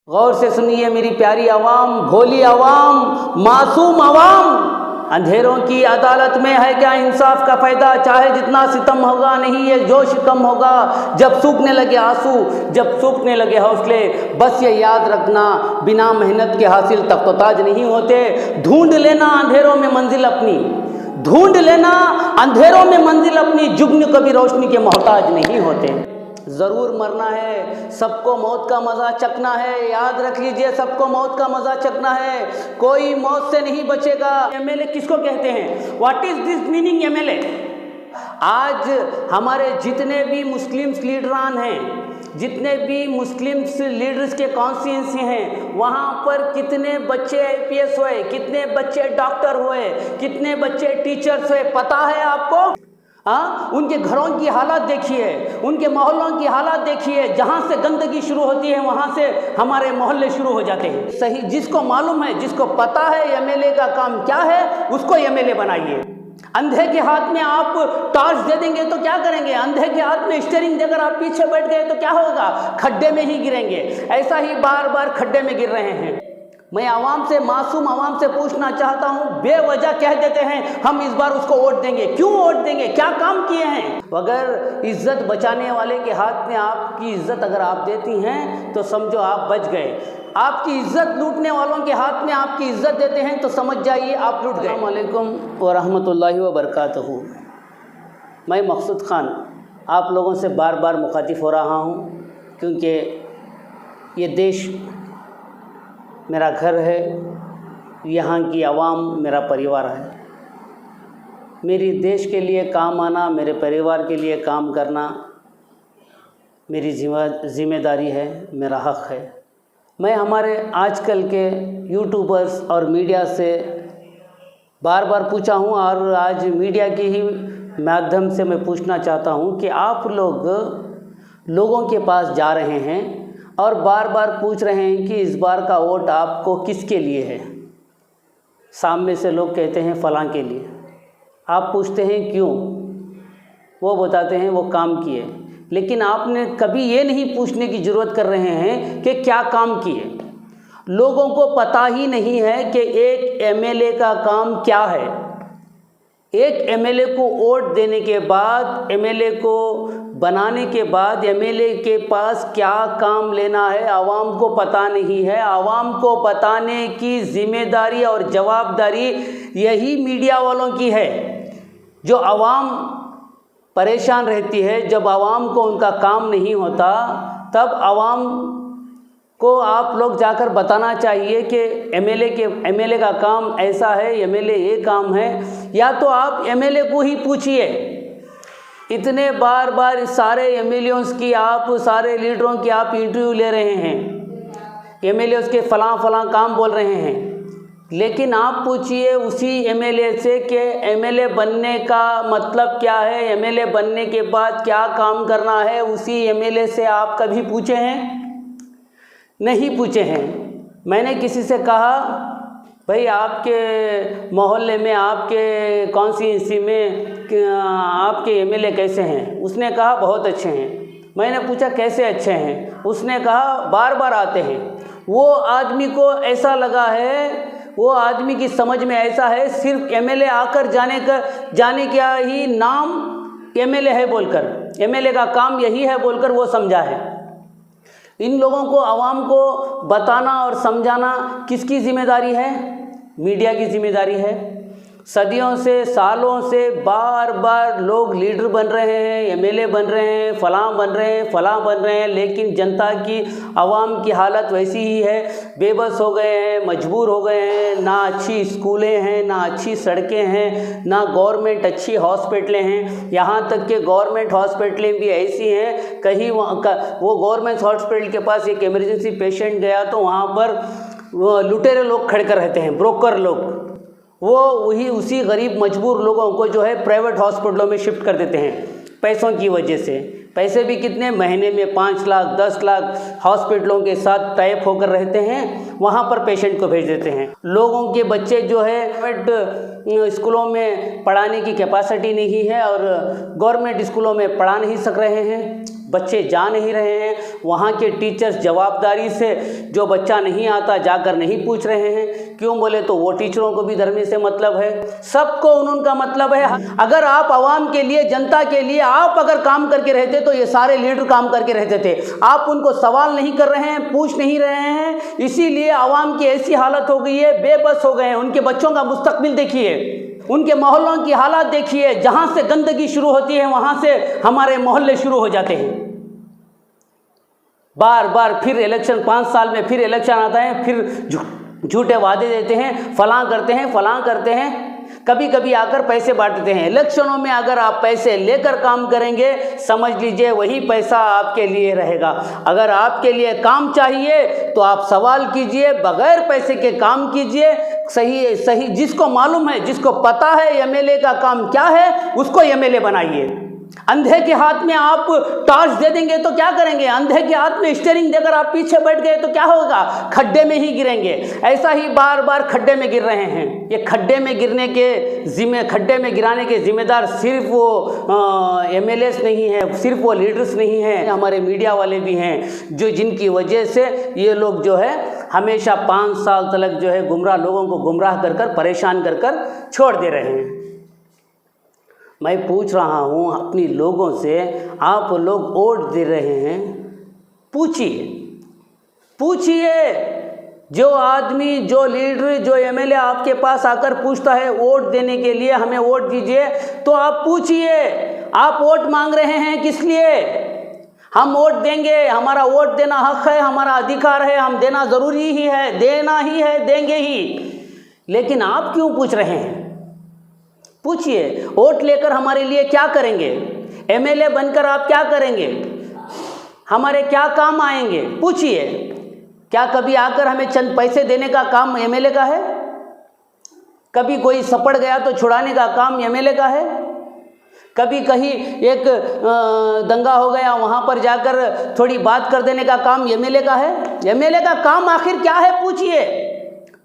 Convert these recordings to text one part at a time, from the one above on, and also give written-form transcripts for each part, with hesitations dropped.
गौर से सुनिए मेरी प्यारी आवाम, भोली आवाम, मासूम आवाम। अंधेरों की अदालत में है क्या इंसाफ का फ़ायदा? चाहे जितना सितम होगा नहीं ये जोश कम होगा। जब सूखने लगे आंसू, जब सूखने लगे हौसले, बस ये याद रखना बिना मेहनत के हासिल तख्तोताज नहीं होते। ढूंढ लेना अंधेरों में मंजिल अपनी, ढूंढ लेना अंधेरों में मंजिल अपनी। जुग्न कभी रोशनी के मोहताज नहीं होते। ज़रूर मरना है, सबको मौत का मज़ा चखना है। याद रख लीजिए, सबको मौत का मज़ा चखना है, कोई मौत से नहीं बचेगा। एमएलए किसको कहते हैं? What is this meaning MLA? आज हमारे जितने भी मुस्लिम्स लीडरान हैं, जितने भी मुस्लिम्स लीडर्स के कॉन्स्टिट्यूंसी हैं, वहाँ पर कितने बच्चे आईपीएस हुए, कितने बच्चे डॉक्टर हुए, कितने बच्चे टीचर्स हुए, पता है आपको? हाँ, उनके घरों की हालत देखिए, उनके मोहल्लों की हालत देखिए। जहाँ से गंदगी शुरू होती है वहाँ से हमारे मोहल्ले शुरू हो जाते हैं। सही, जिसको मालूम है, जिसको पता है एमएलए का काम क्या है, उसको एमएलए बनाइए। अंधे के हाथ में आप टॉर्च दे देंगे तो क्या करेंगे? अंधे के हाथ में स्टीयरिंग देकर आप पीछे बैठ गए तो क्या होगा? खड्डे में ही गिरेंगे। ऐसा ही बार बार खड्डे में गिर रहे हैं। मैं आवाम से, मासूम आवाम से पूछना चाहता हूँ, बेवजह कह देते हैं हम इस बार उसको वोट देंगे। क्यों वोट देंगे? क्या काम किए हैं? अगर इज्जत बचाने वाले के हाथ में आपकी इज्जत अगर आप देती हैं तो समझो आप बच गए। आपकी इज्जत लूटने वालों के हाथ में आपकी इज्जत देते हैं तो समझ जाइए आप लूट गए। अस्सलाम वालेकुम व रहमतुल्लाहि व बरकातहू। मैं मकसूद खान आप लोगों से बार बार मुखातिब हो रहा हूँ, क्योंकि ये देश मेरा घर है, यहाँ की आवाम मेरा परिवार है। मेरी देश के लिए काम आना, मेरे परिवार के लिए काम करना मेरी जिम्मेदारी है, मेरा हक़ है। मैं हमारे आजकल के यूट्यूबर्स और मीडिया से बार बार पूछा हूँ और आज मीडिया के ही माध्यम से मैं पूछना चाहता हूँ कि आप लोगों के पास जा रहे हैं और बार बार पूछ रहे हैं कि इस बार का वोट आपको किसके लिए है। सामने से लोग कहते हैं फ़लाँ के लिए। आप पूछते हैं क्यों? वो बताते हैं वो काम किए। लेकिन आपने कभी ये नहीं पूछने की ज़रूरत कर रहे हैं कि क्या काम किए। लोगों को पता ही नहीं है कि एक एमएलए का काम क्या है। एक एमएलए को वोट देने के बाद, एमएलए को बनाने के बाद एमएलए के पास क्या काम लेना है आवाम को पता नहीं है। आवाम को बताने की जिम्मेदारी और जवाबदारी यही मीडिया वालों की है। जो आवाम परेशान रहती है, जब आवाम को उनका काम नहीं होता, तब आवाम को आप लोग जाकर बताना चाहिए कि एमएलए का काम ऐसा है, एमएलए ये काम है। या तो आप एमएलए को ही पूछिए। इतने बार बार सारे एमएलएस की, आप सारे लीडरों की आप इंटरव्यू ले रहे हैं, एमएलएस के फलां काम बोल रहे हैं, लेकिन आप पूछिए उसी एमएलए से कि एमएलए बनने का मतलब क्या है, एमएलए बनने के बाद क्या काम करना है। उसी एमएलए से आप कभी पूछे हैं? नहीं पूछे हैं। मैंने किसी से कहा, भाई आपके मोहल्ले में, आपके कॉन्स्टिट्यूंसी में आपके एमएलए कैसे हैं? उसने कहा बहुत अच्छे हैं। मैंने पूछा कैसे अच्छे हैं? उसने कहा बार बार आते हैं। वो आदमी को ऐसा लगा है, वो आदमी की समझ में ऐसा है, सिर्फ एमएलए आकर जाने का ही नाम एमएलए है बोलकर, एमएलए का काम यही है बोलकर वो समझा है। इन लोगों को, आवाम को बताना और समझाना किसकी जिम्मेदारी है? मीडिया की जिम्मेदारी है। सदियों से, सालों से बार बार लोग लीडर बन रहे हैं, एमएलए बन रहे हैं, फलां बन रहे हैं, लेकिन जनता की, आवाम की हालत वैसी ही है। बेबस हो गए हैं, मजबूर हो गए हैं। ना अच्छी स्कूलें हैं, ना अच्छी सड़कें हैं, ना गवर्नमेंट अच्छी हॉस्पिटलें हैं। यहाँ तक कि गवर्नमेंट हॉस्पिटलें भी ऐसी हैं, कहीं वो गवर्नमेंट हॉस्पिटल के पास एक इमरजेंसी पेशेंट गया तो वहाँ पर वो लुटेरे लोग खड़े कर रहते हैं, ब्रोकर लोग। वो उसी गरीब मजबूर लोगों को जो है प्राइवेट हॉस्पिटलों में शिफ्ट कर देते हैं पैसों की वजह से। पैसे भी कितने, महीने में 5 लाख 10 लाख हॉस्पिटलों के साथ टाइप होकर रहते हैं, वहाँ पर पेशेंट को भेज देते हैं। लोगों के बच्चे जो है प्राइवेट स्कूलों में पढ़ाने की कैपेसिटी नहीं है और गवर्नमेंट स्कूलों में पढ़ा नहीं सक रहे हैं, बच्चे जा नहीं रहे हैं। वहाँ के टीचर्स जवाबदारी से जो बच्चा नहीं आता जाकर नहीं पूछ रहे हैं। क्यों बोले तो वो टीचरों को भी धर्म से मतलब है, सबको उनका मतलब है। अगर आप आवाम के लिए, जनता के लिए आप अगर काम करके रहते तो ये सारे लीडर काम करके रहते थे। आप उनको सवाल नहीं कर रहे हैं, पूछ नहीं रहे हैं, इसीलिए आवाम की ऐसी हालत हो गई है, बेबस हो गए हैं। उनके बच्चों का मुस्तकबिल देखिए, उनके मोहल्लों की हालत देखिए, जहाँ से गंदगी शुरू होती है वहाँ से हमारे मोहल्ले शुरू हो जाते हैं। बार बार फिर इलेक्शन, 5 साल में फिर इलेक्शन आता है, फिर झूठे वादे देते हैं, फलां करते हैं, कभी कभी आकर पैसे बांट देते हैं। इलेक्शनों में अगर आप पैसे लेकर काम करेंगे, समझ लीजिए वही पैसा आपके लिए रहेगा। अगर आपके लिए काम चाहिए तो आप सवाल कीजिए, बगैर पैसे के काम कीजिए। सही जिसको मालूम है, जिसको पता है एमएलए का काम क्या है, उसको एमएलए बनाइए। अंधे के हाथ में आप टॉर्च दे देंगे तो क्या करेंगे? अंधे के हाथ में स्टीयरिंग देकर आप पीछे बैठ गए तो क्या होगा? खड्डे में ही गिरेंगे। ऐसा ही बार बार खड्डे में गिर रहे हैं। ये खड्डे में गिराने के जिम्मेदार सिर्फ वो एमएलएस नहीं है, सिर्फ वो लीडर्स नहीं हैं, हमारे मीडिया वाले भी हैं, जिनकी वजह से ये लोग जो है हमेशा 5 साल तक जो है लोगों को गुमराह कर परेशान कर छोड़ दे रहे हैं। मैं पूछ रहा हूँ अपनी लोगों से, आप लोग वोट दे रहे हैं, पूछिए जो आदमी, जो लीडर, जो एमएलए आपके पास आकर पूछता है वोट देने के लिए, हमें वोट दीजिए, तो आप पूछिए आप वोट मांग रहे हैं किस लिए? हम वोट देंगे, हमारा वोट देना हक है, हमारा अधिकार है, हम देना ज़रूरी ही है, देना ही है, देंगे ही। लेकिन आप क्यों पूछ रहे हैं? पूछिए, वोट लेकर हमारे लिए क्या करेंगे? एमएलए बनकर आप क्या करेंगे? हमारे क्या काम आएंगे? पूछिए। क्या कभी आकर हमें चंद पैसे देने का काम एमएलए का है? कभी कोई सपड़ गया तो छुड़ाने का काम एमएलए का है? कभी कहीं एक दंगा हो गया, वहाँ पर जाकर थोड़ी बात कर देने का काम एमएलए का है? एमएलए का काम आखिर क्या है? पूछिए।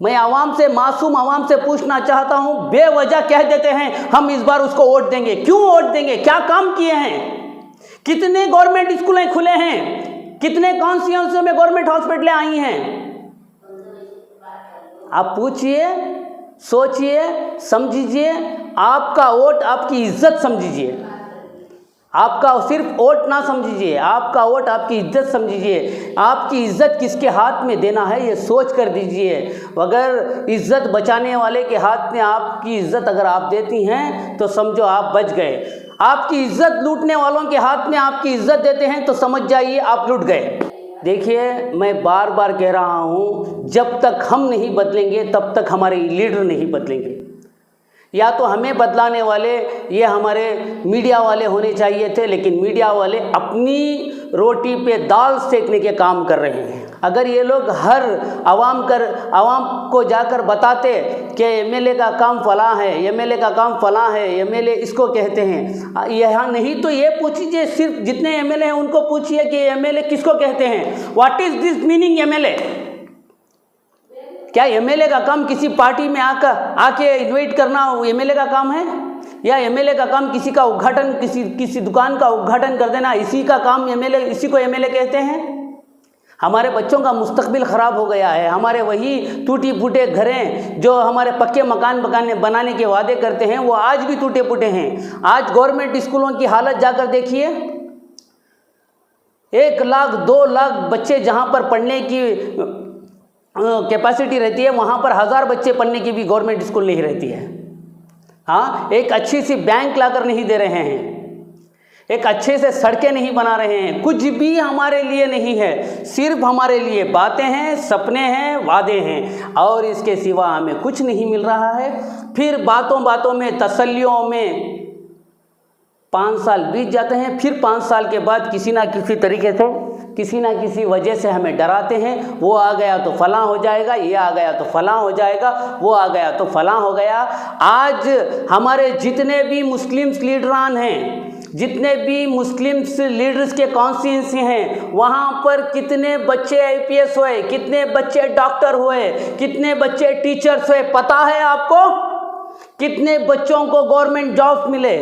मैं मासूम आवाम से पूछना चाहता हूँ, बेवजह कह देते हैं हम इस बार उसको वोट देंगे। क्यों वोट देंगे? क्या काम किए हैं? कितने गवर्नमेंट स्कूलें खुले हैं? कितने कॉन्स्टिट्यूएंसी में गवर्नमेंट हॉस्पिटलें आई हैं? आप पूछिए, सोचिए, समझिए। आपका वोट आपकी इज्जत समझिए। आपका सिर्फ वोट ना समझिए, आपका वोट आपकी इज्जत समझिए। आपकी इज्जत किसके हाथ में देना है ये सोच कर दीजिए। अगर इज्जत बचाने वाले के हाथ में आपकी इज्जत अगर आप देती हैं तो समझो आप बच गए। आपकी इज्जत लूटने वालों के हाथ में आपकी इज्जत देते हैं तो समझ जाइए आप लूट गए। देखिए, मैं बार बार कह रहा हूँ, जब तक हम नहीं बदलेंगे तब तक हमारे लीडर नहीं बदलेंगे। या तो हमें बदलाने वाले ये हमारे मीडिया वाले होने चाहिए थे, लेकिन मीडिया वाले अपनी रोटी पे दाल सेकने के काम कर रहे हैं। अगर ये लोग हर आवाम को जाकर बताते कि एमएलए का काम फलां है, एमएलए का काम फलां है, एमएलए इसको कहते हैं, यहाँ नहीं तो ये पूछिए, सिर्फ जितने एमएलए हैं उनको पूछिए कि एमएलए किसको कहते हैं। What is this meaning MLA? क्या एमएलए का काम किसी पार्टी में आके इन्वाइट करना एमएलए का काम है? या एमएलए का काम किसी का उद्घाटन, किसी दुकान का उद्घाटन कर देना, इसी का काम एमएलए, इसी को एमएलए कहते हैं? हमारे बच्चों का मुस्तकबिल ख़राब हो गया है। हमारे वही टूटी फूटे घरें जो हमारे पक्के मकान बनाने के वादे करते हैं, वो आज भी टूटे फूटे हैं। आज गवर्नमेंट स्कूलों की हालत जाकर देखिए। 1 लाख 2 लाख बच्चे जहाँ पर पढ़ने की कैपेसिटी रहती है, वहाँ पर 1000 बच्चे पढ़ने की भी गवर्नमेंट स्कूल नहीं रहती है। हाँ, एक अच्छी सी बैंक लाकर नहीं दे रहे हैं, एक अच्छे से सड़कें नहीं बना रहे हैं, कुछ भी हमारे लिए नहीं है। सिर्फ हमारे लिए बातें हैं, सपने हैं, वादे हैं, और इसके सिवा हमें कुछ नहीं मिल रहा है। फिर बातों में, तसल्लियों में 5 साल बीत जाते हैं। फिर 5 साल के बाद किसी ना किसी तरीके से, किसी ना किसी वजह से हमें डराते हैं। वो आ गया तो फलां हो जाएगा, ये आ गया तो फलां हो जाएगा, वो आ गया तो फलां हो गया। आज हमारे जितने भी मुस्लिम्स लीडरान हैं, जितने भी मुस्लिम्स लीडर्स के कॉन्स्टिट्यूंसी हैं, वहाँ पर कितने बच्चे आईपीएस हुए, कितने बच्चे डॉक्टर हुए, कितने बच्चे टीचर्स हुए, पता है आपको? कितने बच्चों को गवर्नमेंट जॉब मिले?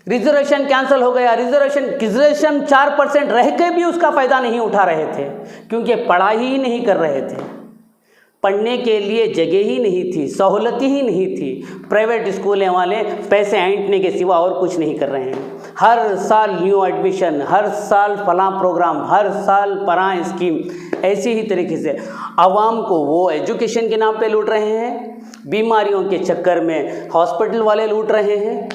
रिजर्वेशन कैंसिल हो गया, रिजर्वेशन 4% रह के भी उसका फ़ायदा नहीं उठा रहे थे, क्योंकि पढ़ाई ही नहीं कर रहे थे, पढ़ने के लिए जगह ही नहीं थी, सहूलत ही नहीं थी। प्राइवेट स्कूलें वाले पैसे ऐंठने के सिवा और कुछ नहीं कर रहे हैं। हर साल न्यू एडमिशन, हर साल फलां प्रोग्राम, हर साल फलां स्कीम, ऐसी ही तरीके से आवाम को वो एजुकेशन के नाम पे लूट रहे हैं, बीमारियों के चक्कर में हॉस्पिटल वाले लूट रहे हैं,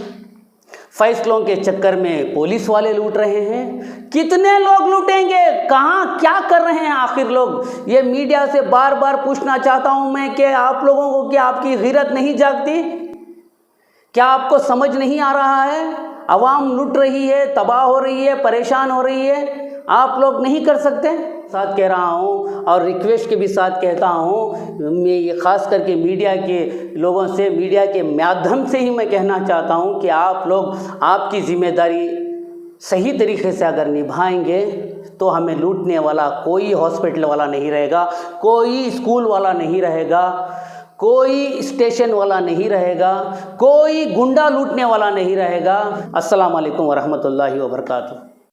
फैसलों के चक्कर में पुलिस वाले लूट रहे हैं। कितने लोग लूटेंगे, कहाँ क्या कर रहे हैं आखिर लोग? ये मीडिया से बार बार पूछना चाहता हूँ मैं कि आप लोगों को क्या आपकी ग़ैरत नहीं जागती? क्या आपको समझ नहीं आ रहा है? आवाम लूट रही है, तबाह हो रही है, परेशान हो रही है, आप लोग नहीं कर सकते? साथ कह रहा हूँ और रिक्वेस्ट के भी साथ कहता हूँ, मैं ये ख़ास करके मीडिया के लोगों से, मीडिया के माध्यम से ही मैं कहना चाहता हूँ कि आप लोग आपकी ज़िम्मेदारी सही तरीके से अगर निभाएंगे तो हमें लूटने वाला कोई हॉस्पिटल वाला नहीं रहेगा, कोई स्कूल वाला नहीं रहेगा, कोई स्टेशन वाला नहीं रहेगा, कोई गुंडा लूटने वाला नहीं रहेगा। अस्सलाम वालेकुम वरहमतुल्लाहि वबरकातुहू।